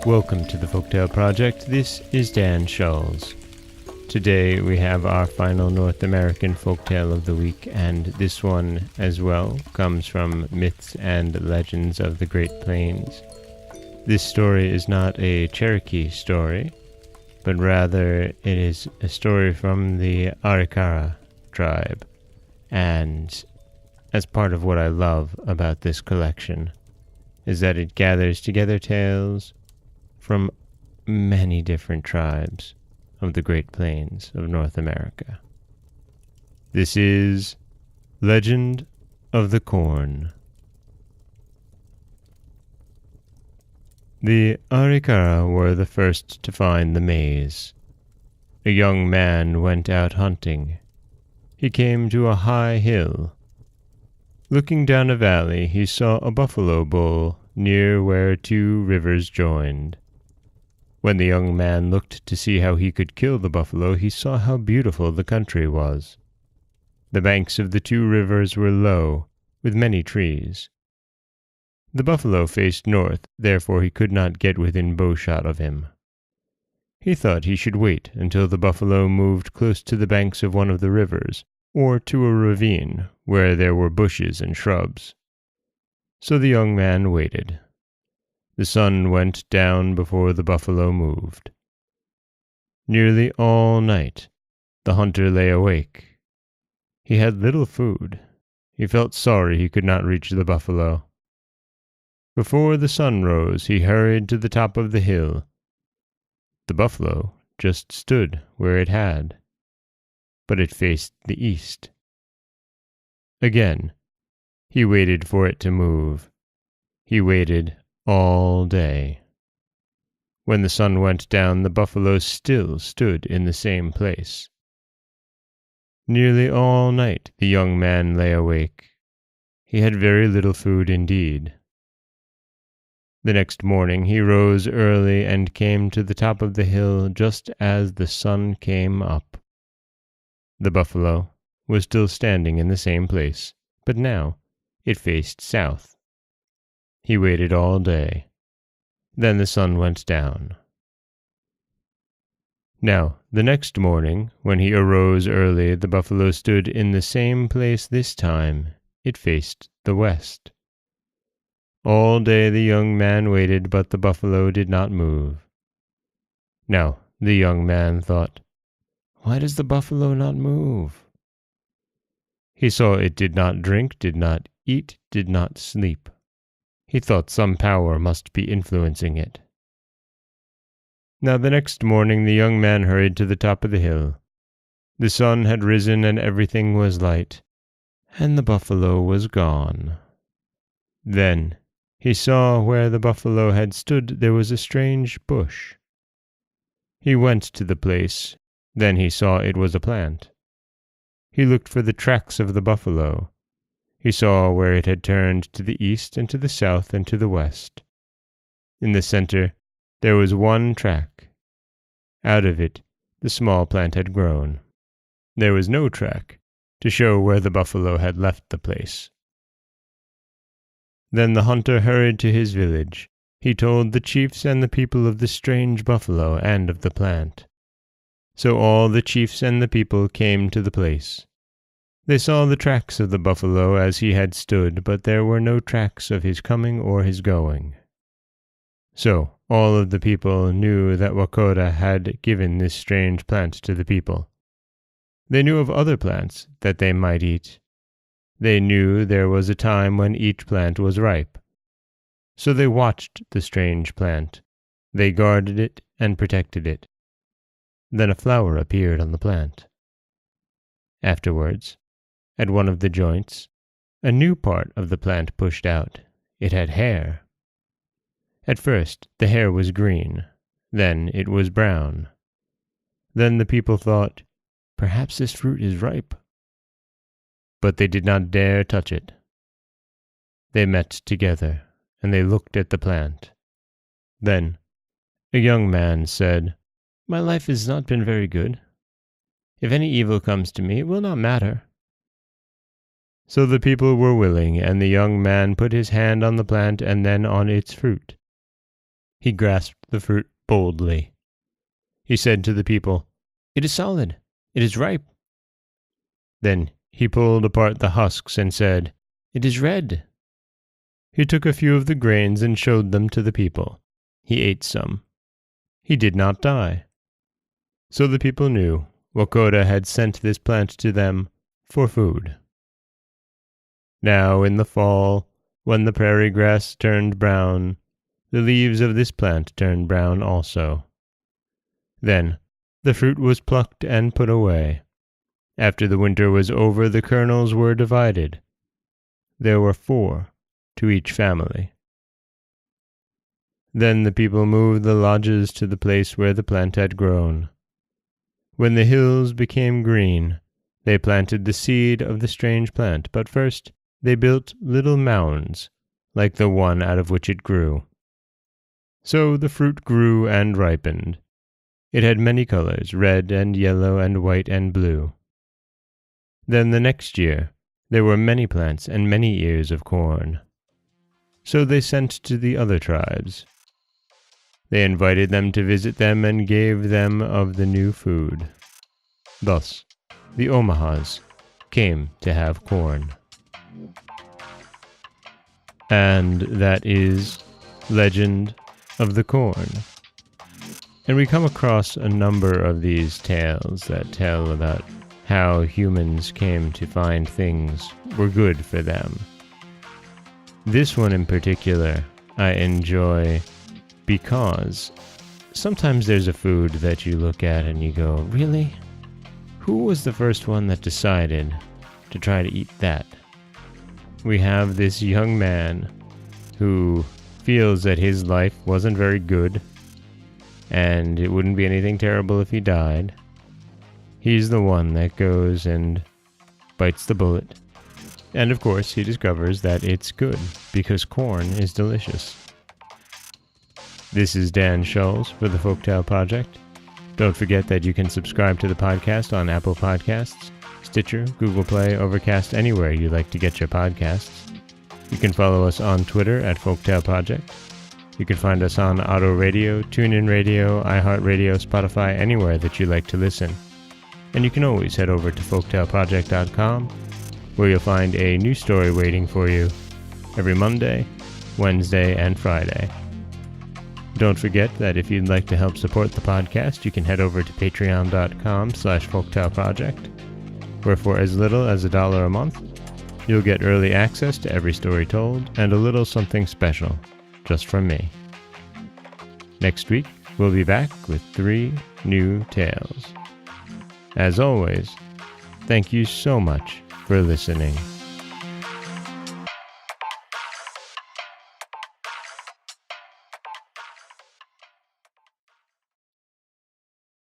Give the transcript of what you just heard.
Welcome to the Folktale Project. This is Dan Schulz. Today we have our final North American folktale of the week, and this one as well comes from Myths and Legends of the Great Plains. This story is not a Cherokee story, but rather it is a story from the Arikara tribe. And as part of what I love about this collection is that it gathers together tales from many different tribes of the Great Plains of North America. This is Legend of the Corn. The Arikara were the first to find the maize. A young man went out hunting. He came to a high hill. Looking down a valley, he saw a buffalo bull near where two rivers joined. When the young man looked to see how he could kill the buffalo, he saw how beautiful the country was. The banks of the two rivers were low, with many trees. The buffalo faced north, therefore he could not get within bowshot of him. He thought he should wait until the buffalo moved close to the banks of one of the rivers, or to a ravine where there were bushes and shrubs. So the young man waited. The sun went down before the buffalo moved. Nearly all night the hunter lay awake. He had little food. He felt sorry he could not reach the buffalo. Before the sun rose, he hurried to the top of the hill. The buffalo just stood where it had, but it faced the east. Again, he waited for it to move. He waited all day. When the sun went down, the buffalo still stood in the same place. Nearly all night the young man lay awake. He had very little food indeed. The next morning he rose early and came to the top of the hill just as the sun came up. The buffalo was still standing in the same place, but now it faced south. He waited all day. Then the sun went down. Now, the next morning, when he arose early, the buffalo stood in the same place this time. It faced the west. All day the young man waited, but the buffalo did not move. Now the young man thought, "Why does the buffalo not move?" He saw it did not drink, did not eat, did not sleep. He thought some power must be influencing it. Now the next morning the young man hurried to the top of the hill. The sun had risen and everything was light, and the buffalo was gone. Then he saw where the buffalo had stood there was a strange bush. He went to the place. Then he saw it was a plant. He looked for the tracks of the buffalo. He saw where it had turned to the east and to the south and to the west. In the center there was one track. Out of it the small plant had grown. There was no track to show where the buffalo had left the place. Then the hunter hurried to his village. He told the chiefs and the people of the strange buffalo and of the plant. So all the chiefs and the people came to the place. They saw the tracks of the buffalo as he had stood, but there were no tracks of his coming or his going. So all of the people knew that Wakora had given this strange plant to the people. They knew of other plants that they might eat. They knew there was a time when each plant was ripe. So they watched the strange plant. They guarded it and protected it. Then a flower appeared on the plant. Afterwards, at one of the joints, a new part of the plant pushed out. It had hair. At first, the hair was green. Then it was brown. Then the people thought, "Perhaps this fruit is ripe." But they did not dare touch it. They met together, and they looked at the plant. Then a young man said, "My life has not been very good. If any evil comes to me, it will not matter." So the people were willing, and the young man put his hand on the plant and then on its fruit. He grasped the fruit boldly. He said to the people, "It is solid. It is ripe." Then he pulled apart the husks and said, "It is red." He took a few of the grains and showed them to the people. He ate some. He did not die. So the people knew Wakoda had sent this plant to them for food. Now in the fall, when the prairie grass turned brown, the leaves of this plant turned brown also. Then the fruit was plucked and put away. After the winter was over, the kernels were divided. There were 4 to each family. Then the people moved the lodges to the place where the plant had grown. When the hills became green, they planted the seed of the strange plant, but first they built little mounds, like the one out of which it grew. So the fruit grew and ripened. It had many colors, red and yellow and white and blue. Then the next year there were many plants and many ears of corn. So they sent to the other tribes. They invited them to visit them and gave them of the new food. Thus, the Omahas came to have corn. And that is Legend of the Corn. And we come across a number of these tales that tell about how humans came to find things were good for them. This one in particular I enjoy because sometimes there's a food that you look at and you go, really? Who was the first one that decided to try to eat that? We have this young man who feels that his life wasn't very good and it wouldn't be anything terrible if he died. He's the one that goes and bites the bullet. And of course, he discovers that it's good because corn is delicious. This is Dan Schulz for the Folktale Project. Don't forget that you can subscribe to the podcast on Apple Podcasts, Stitcher, Google Play, Overcast, anywhere you like to get your podcasts. You can follow us on Twitter at Folktale Project. You can find us on Auto Radio, TuneIn Radio, iHeartRadio, Spotify, anywhere that you like to listen. And you can always head over to folktaleproject.com, where you'll find a new story waiting for you every Monday, Wednesday, and Friday. Don't forget that if you'd like to help support the podcast, you can head over to patreon.com/folktaleproject, where for as little as $1 a month, you'll get early access to every story told and a little something special just from me. Next week, we'll be back with 3 new tales. As always, thank you so much for listening.